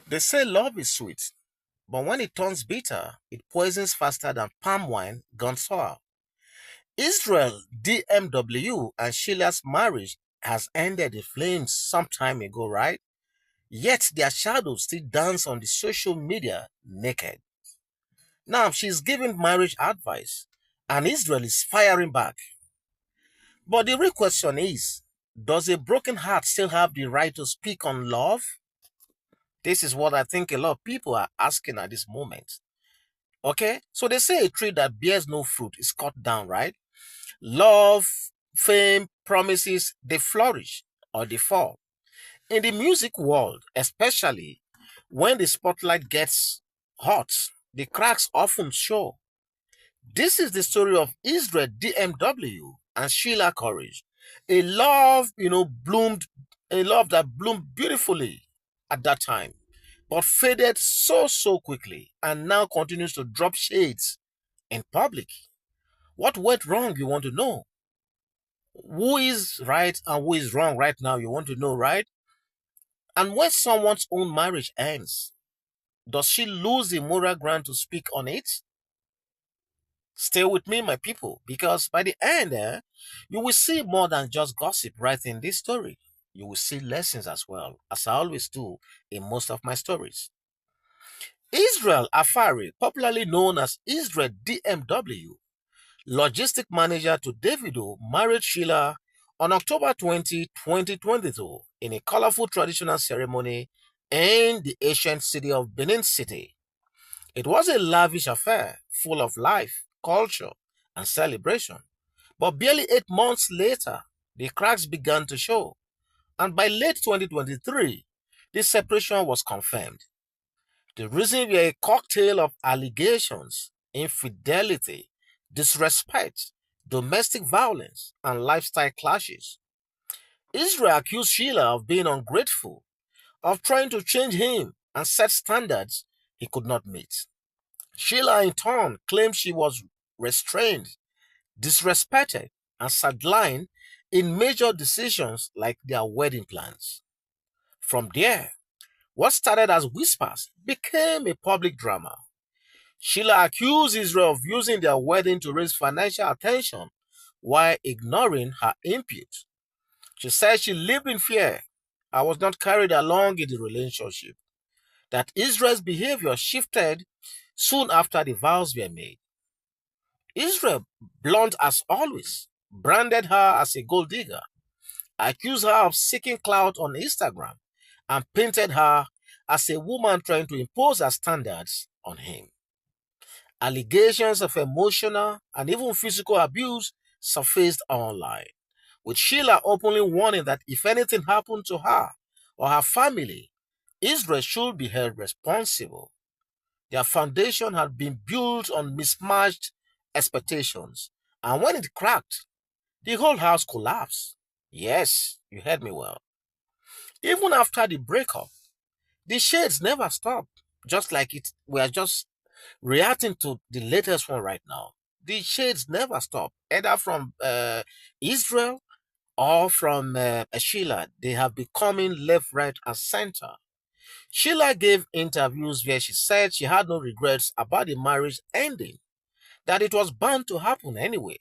They say love is sweet, but when it turns bitter, it poisons faster than palm wine gone sour. Israel DMW and Sheila's marriage has ended in flames some time ago, right? Yet their shadows still dance on the social media naked. Now she's giving marriage advice, and Israel is firing back. But the real question is, does a broken heart still have the right to speak on love? This is what I think a lot of people are asking at this moment. Okay? So they say a tree that bears no fruit is cut down, right? Love, fame, promises, they flourish or they fall. In the music world, especially when the spotlight gets hot, the cracks often show. This is the story of Israel DMW and Sheila Courage. A love, bloomed, a love that bloomed beautifully at that time, but faded so quickly and now continues to drop shades in public. What went wrong, you want to know? Who is right and who is wrong right now, you want to know, right? And when someone's own marriage ends, does she lose the moral ground to speak on it? Stay with me, my people, because by the end, you will see more than just gossip right in this story. You will see lessons as well, as I always do in most of my stories. Israel Afari, popularly known as Israel DMW, logistic manager to Davido, married Sheila on October 20, 2022, in a colorful traditional ceremony in the ancient city of Benin City. It was a lavish affair, full of life, culture, and celebration. But barely 8 months later, the cracks began to show, and by late 2023, the separation was confirmed. The reason were a cocktail of allegations, infidelity, disrespect, domestic violence, and lifestyle clashes. Israel accused Sheila of being ungrateful, of trying to change him and set standards he could not meet. Sheila, in turn, claimed she was restrained, disrespected, and sidelined in major decisions like their wedding plans. From there, what started as whispers became a public drama. Sheila accused Israel of using their wedding to raise financial attention while ignoring her input. She said she lived in fear and was not carried along in the relationship, that Israel's behavior shifted soon after the vows were made. Israel, blunt as always, branded her as a gold digger, accused her of seeking clout on Instagram, and painted her as a woman trying to impose her standards on him. Allegations of emotional and even physical abuse surfaced online, with Sheila openly warning that if anything happened to her or her family, Israel should be held responsible. Their foundation had been built on mismatched expectations, and when it cracked, the whole house collapsed. Yes, you heard me well. Even after the breakup, the shades never stopped. Just like it, we are just reacting to the latest one right now. The shades never stop, either from Israel or from Sheila. They have been coming left, right, and center. Sheila gave interviews where she said she had no regrets about the marriage ending, that it was bound to happen anyway.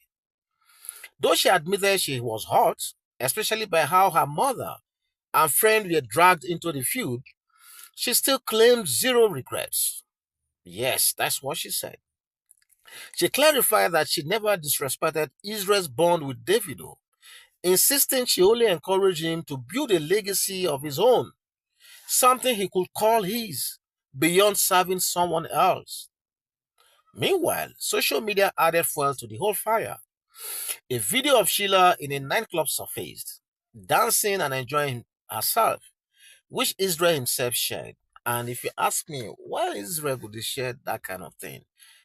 Though she admitted she was hurt, especially by how her mother and friend were dragged into the feud, she still claimed zero regrets. Yes, that's what she said. She clarified that she never disrespected Israel's bond with Davido, insisting she only encouraged him to build a legacy of his own, something he could call his, beyond serving someone else. Meanwhile, social media added fuel to the whole fire. A video of Sheila in a nightclub surfaced, dancing and enjoying herself, which Israel himself shared. And if you ask me, why Israel would he share that kind of thing?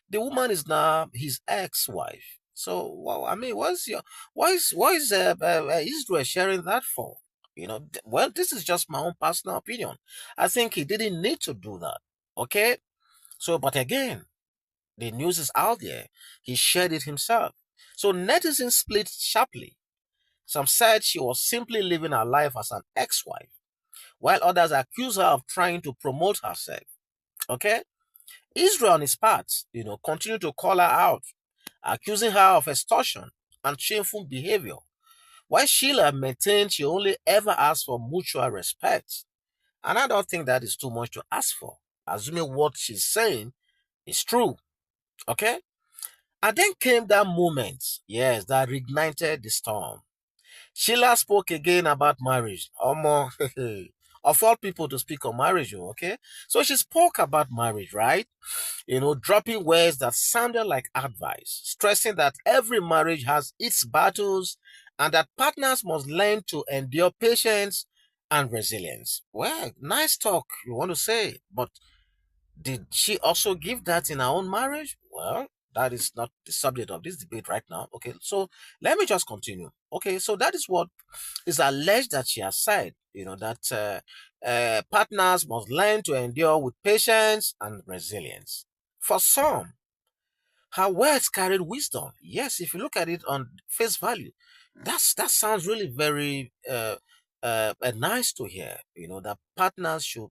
The woman is now his ex-wife. So, well, I mean, why is Israel sharing that for? Well, this is just my own personal opinion. I think he didn't need to do that. Okay? So, but again, the news is out there. He shared it himself. So netizens split sharply. Some said she was simply living her life as an ex-wife, while others accuse her of trying to promote herself. Okay? Israel, on his part, continued to call her out, accusing her of extortion and shameful behavior, while Sheila maintained she only ever asked for mutual respect. And I don't think that is too much to ask for, assuming what she's saying is true. Okay? And then came that moment, yes, that reignited the storm. Sheila spoke again about marriage. Omo, of all people to speak on marriage, okay? So she spoke about marriage, right? Dropping words that sounded like advice, stressing that every marriage has its battles and that partners must learn to endure patience and resilience. Well, nice talk, you want to say, but did she also give that in her own marriage? Well, that is not the subject of this debate right now. Okay, so let me just continue. Okay, so that is what is alleged that she has said, that partners must learn to endure with patience and resilience. For some, her words carried wisdom. Yes, if you look at it on face value, that sounds really very nice to hear. That partners should,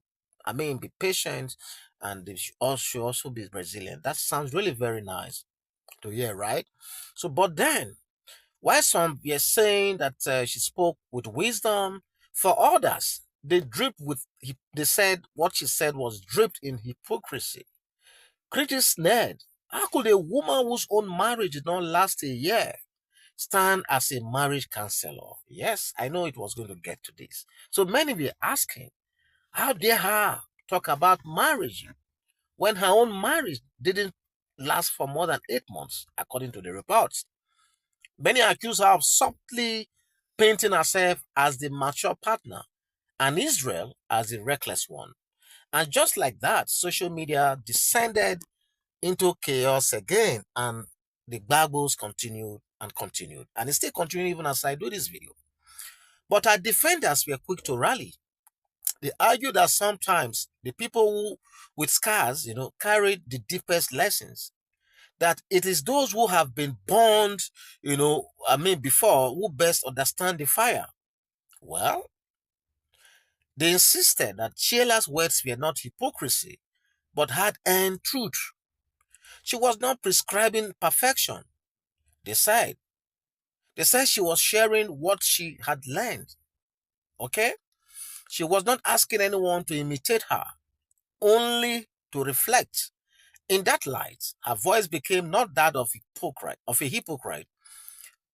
be patient, and they should also be resilient. That sounds really very nice to hear, right? So, but then, while some were saying that she spoke with wisdom, for others, they said what she said was dripped in hypocrisy. Critics snared. How could a woman whose own marriage did not last a year stand as a marriage counselor? Yes, I know it was going to get to this. So many were asking, how dare her talk about marriage when her own marriage didn't last for more than 8 months, according to the reports? Many accuse her of subtly painting herself as the mature partner and Israel as the reckless one. And just like that, social media descended into chaos again, and the babbles continued and continued. And it's still continuing even as I do this video. But our defenders were quick to rally. They argued that sometimes the people who, with scars, carried the deepest lessons. That it is those who have been burned, before, who best understand the fire. Well, they insisted that Sheila's words were not hypocrisy, but had earned truth. She was not prescribing perfection. They said. They said she was sharing what she had learned. Okay? She was not asking anyone to imitate her, only to reflect. In that light, her voice became not that of a hypocrite,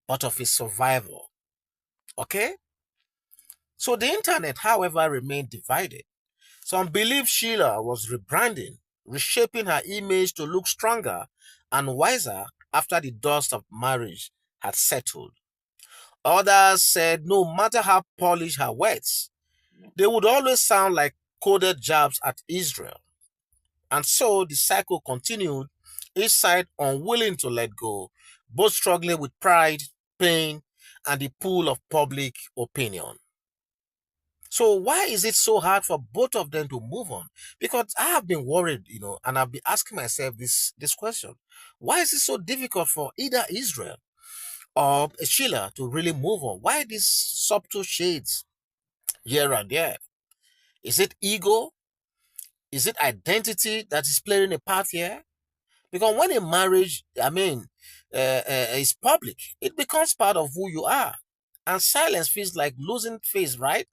but of a survivor. Okay? So the internet, however, remained divided. Some believe Sheila was rebranding, reshaping her image to look stronger and wiser after the dust of marriage had settled. Others said no matter how polished her words, they would always sound like coded jabs at Israel. And so the cycle continued, each side unwilling to let go, both struggling with pride, pain, and the pull of public opinion. So why is it so hard for both of them to move on? Because I have been worried, and I've been asking myself this question. Why is it so difficult for either Israel or Sheila to really move on? Why these subtle shades here and there? Is it ego? Is it identity that is playing a part here? Because when a marriage, is public, it becomes part of who you are. And silence feels like losing face, right?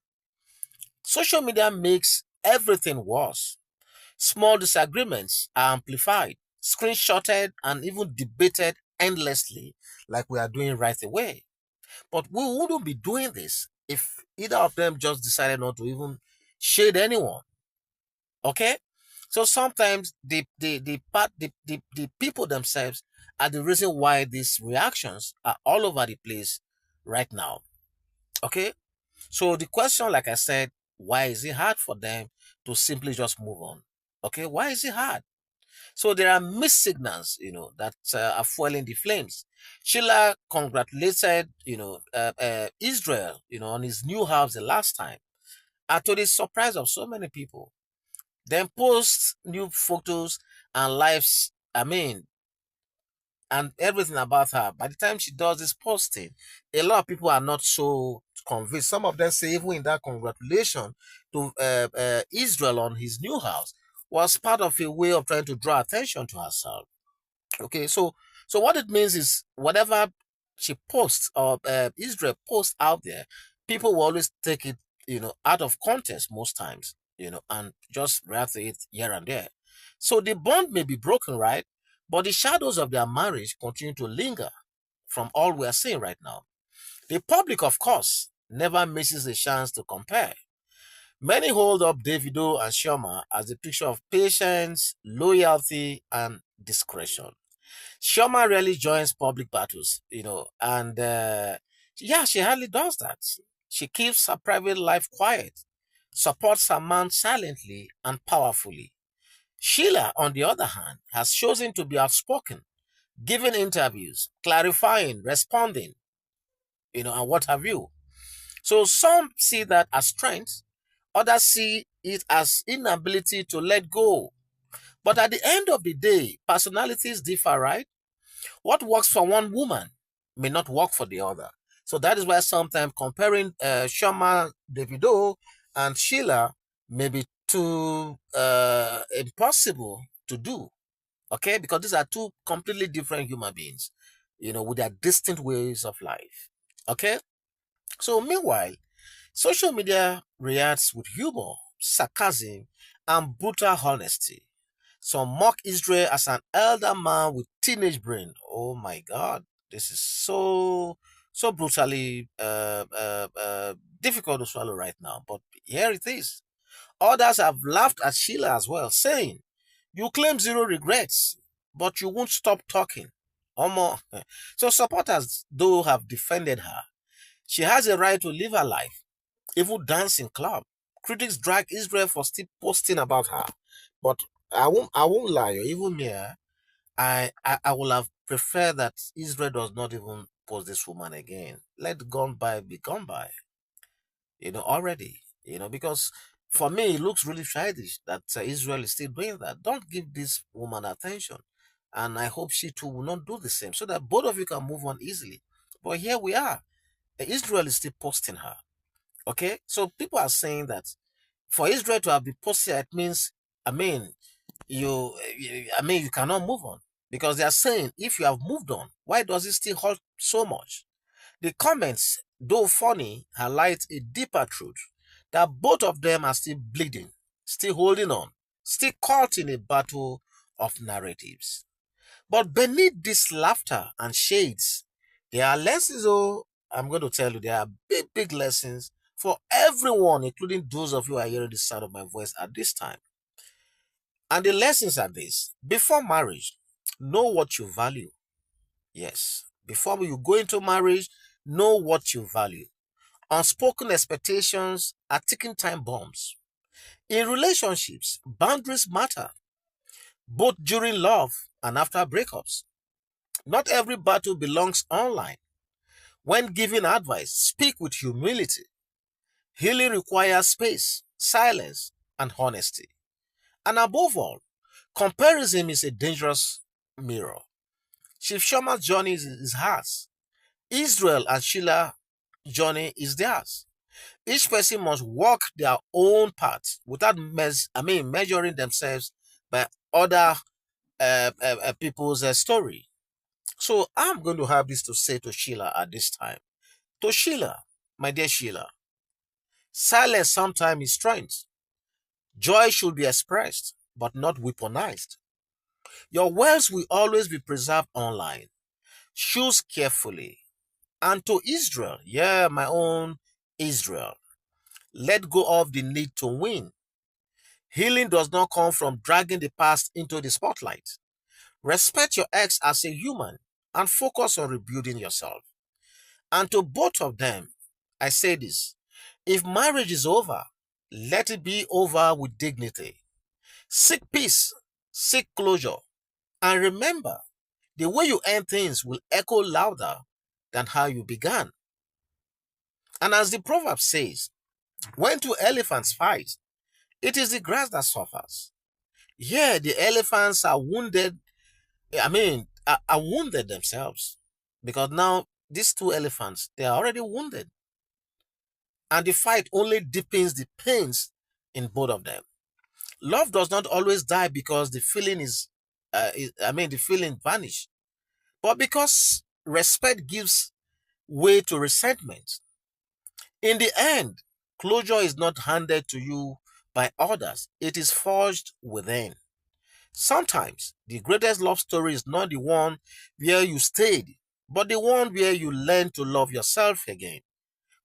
Social media makes everything worse. Small disagreements are amplified, screenshotted, and even debated endlessly, like we are doing right away. But we wouldn't be doing this if either of them just decided not to even shade anyone. Okay? So sometimes the people themselves are the reason why these reactions are all over the place right now. Okay? So the question, like I said, why is it hard for them to simply just move on? Okay, why is it hard? So there are mixed signals, that are fueling the flames. Sheila congratulated, Israel, on his new house the last time, and to the surprise of so many people. Then post new photos and lives, and everything about her. By the time she does this posting, a lot of people are not so convinced. Some of them say even in that congratulation to Israel on his new house was part of a way of trying to draw attention to herself. Okay, so what it means is whatever she posts or Israel posts out there, people will always take it, out of context most times, and just react to it here and there. So the bond may be broken, right? But the shadows of their marriage continue to linger from all we are seeing right now. The public, of course, never misses a chance to compare. Many hold up Davido and Chioma as the picture of patience, loyalty, and discretion. Shoma rarely joins public battles, and yeah, she hardly does that. She keeps her private life quiet, supports her man silently and powerfully. Sheila, on the other hand, has chosen to be outspoken, giving interviews, clarifying, responding, and what have you. So some see that as strength, others see it as inability to let go. But at the end of the day, personalities differ, right? What works for one woman may not work for the other. So that is why sometimes comparing Shoma, Davido, and Sheila may be too impossible to do. Okay, because these are two completely different human beings, with their distinct ways of life. Okay, so meanwhile, social media reacts with humor, sarcasm, and brutal honesty. Some mock Israel as an elder man with teenage brain. Oh my God, this is so brutally difficult to swallow right now. But here it is. Others have laughed at Sheila as well, saying, "You claim zero regrets, but you won't stop talking." Omo. So supporters, though, have defended her. She has a right to live her life, even dance in club. Critics drag Israel for still posting about her. But I won't lie, even me, I would have preferred that Israel does not even post this woman again. Let gone by be gone by, already. Because for me it looks really childish that Israel is still doing that. Don't give this woman attention. And I hope she too will not do the same so that both of you can move on easily. But here we are. Israel is still posting her. Okay? So people are saying that for Israel to have been posted, it means, I mean, you cannot move on because they are saying if you have moved on, why does it still hurt so much? The comments, though funny, highlight a deeper truth that both of them are still bleeding, still holding on, still caught in a battle of narratives. But beneath this laughter and shades, there are lessons. Oh, I'm going to tell you, there are big, big lessons for everyone, including those of you who are hearing the sound of my voice at this time. And the lessons are this: before marriage, know what you value. Yes. Before you go into marriage, know what you value. Unspoken expectations are ticking time bombs. In relationships, boundaries matter, both during love and after breakups. Not every battle belongs online. When giving advice, speak with humility. Healing requires space, silence, and honesty. And above all, comparison is a dangerous mirror. Chief Shoma's journey is hers. Israel and Sheila journey is theirs. Each person must walk their own path without measuring themselves by other people's story. So I'm going to have this to say to Sheila at this time. To Sheila, my dear Sheila, silence sometimes is strength. Joy should be expressed, but not weaponized. Your words will always be preserved online. Choose carefully. And to Israel, yeah, my own Israel, let go of the need to win. Healing does not come from dragging the past into the spotlight. Respect your ex as a human and focus on rebuilding yourself. And to both of them, I say this: if marriage is over, let it be over with dignity. Seek peace, seek closure, and remember the way you end things will echo louder than how you began. And as the proverb says, when two elephants fight, it is the grass that suffers. Yeah, the elephants are wounded. I mean, are wounded themselves, because now these two elephants, they are already wounded, and the fight only deepens the pains in both of them. Love does not always die because the feeling the feeling vanish, but because respect gives way to resentment. In the end, closure is not handed to you by others, it is forged within. Sometimes the greatest love story is not the one where you stayed, but the one where you learn to love yourself again,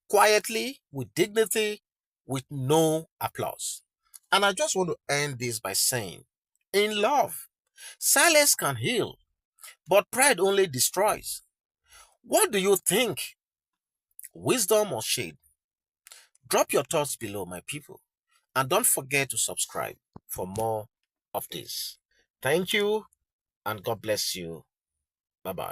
quietly, with dignity, with no applause. And I just want to end this by saying, in love, silence can heal, but pride only destroys. What do you think? Wisdom or shade? Drop your thoughts below, my people. And don't forget to subscribe for more of this. Thank you, and God bless you. Bye bye.